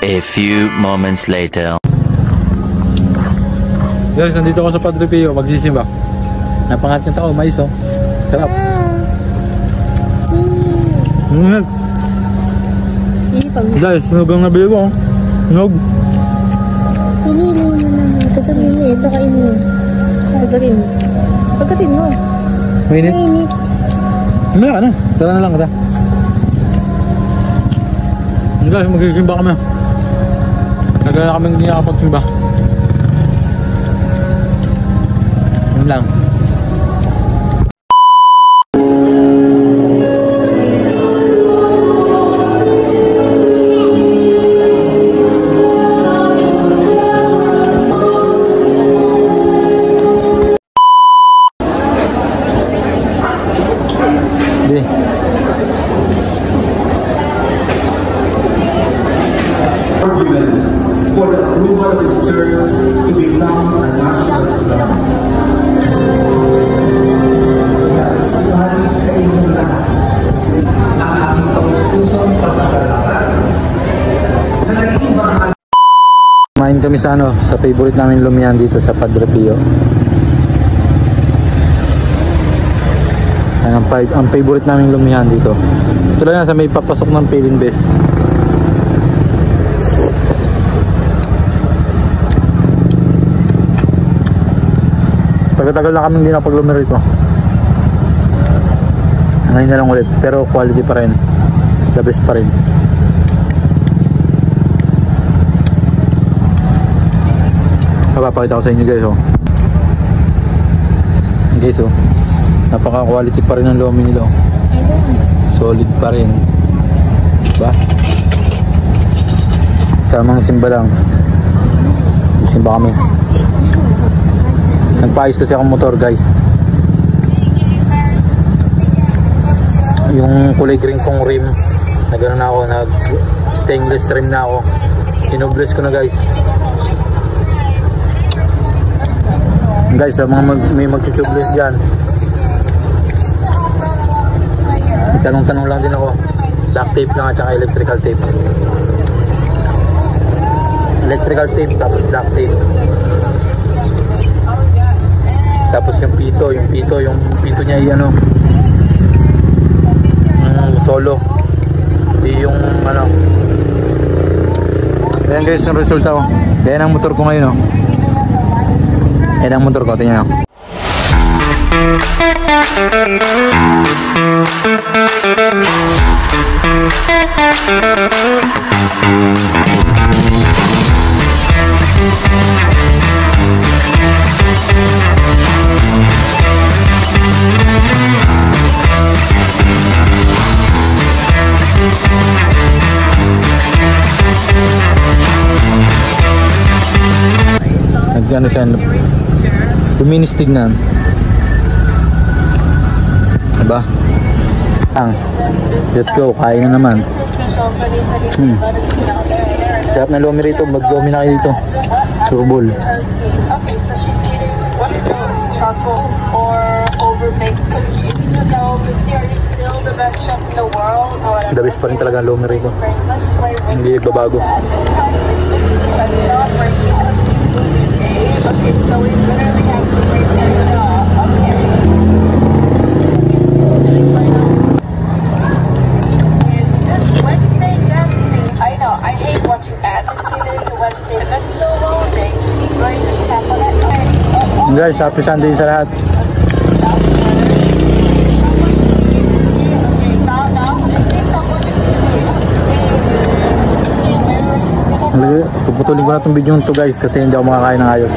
A few moments later. Guys, nandito ako sa Padre Pio, magsisimba. Napangat ng tao, mais oh. Sarap. Guys, sunog ang nabili ko. Sunog. Pinili mo naman. Katarin mo eh. Ito kain mo. Katarin mo. Pagkatin mo. Mainit? Mainit. Mamaya ka na. Tara na lang kita. Guys, magsisimba kami. Nagala kami hindi nakapagsimba. Yun lang. For the approval of his church to become a national Islam. Sa inyong lahat, ang aking taus-pusong pasasalamat na naging bahagi. Kumain kami sa sa favorite namin lumihan dito sa Padre Pio. Ang favorite namin lumihan dito. Ito lang sa may papasok ng Pilinbes. Tagal-tagal na kami hindi napaglumero ito. Ngayon na lang ulit, pero quality pa rin. The best pa rin. Papakita ko sa inyo guys oh. Guys oh, napaka quality pa rin ang lomi nila oh. Solid pa rin. Diba? Tamang simba lang. Simba kami. Nagpaayos kasi akong motor guys. Yung kulay green kong rim, nagano na ako, nag stainless rim na ako. Inobless ko na guys. Guys, sa mga may mag-tubeless dyan, tanong-tanong lang din ako. Duct tape lang at saka electrical tape. Electrical tape tapos duct tape. Tapos yung pito niya ay ano, solo. Di yung ano. Ayan guys yung resulta ko. Ayan ang motor ko ngayon oh. Ayan ang motor ko, tingnan nyo. Nag-ano siya, luminis tignan. Diba? Let's go, kain na naman. Sarap na lomi rito, mag-lomi na kayo dito. Turbol. The best pa rin talaga ang lomi rito. Hindi babago. Okay, so we literally have to wait Is this Wednesday dancing? I know, I hate watching ads. It's either the Wednesday, that's still loading. Right, just tap on it. Okay. Guys, happy Sunday sa lahat. Puputulin ko na itong video nito guys kasi hindi ako makakain ng ayos.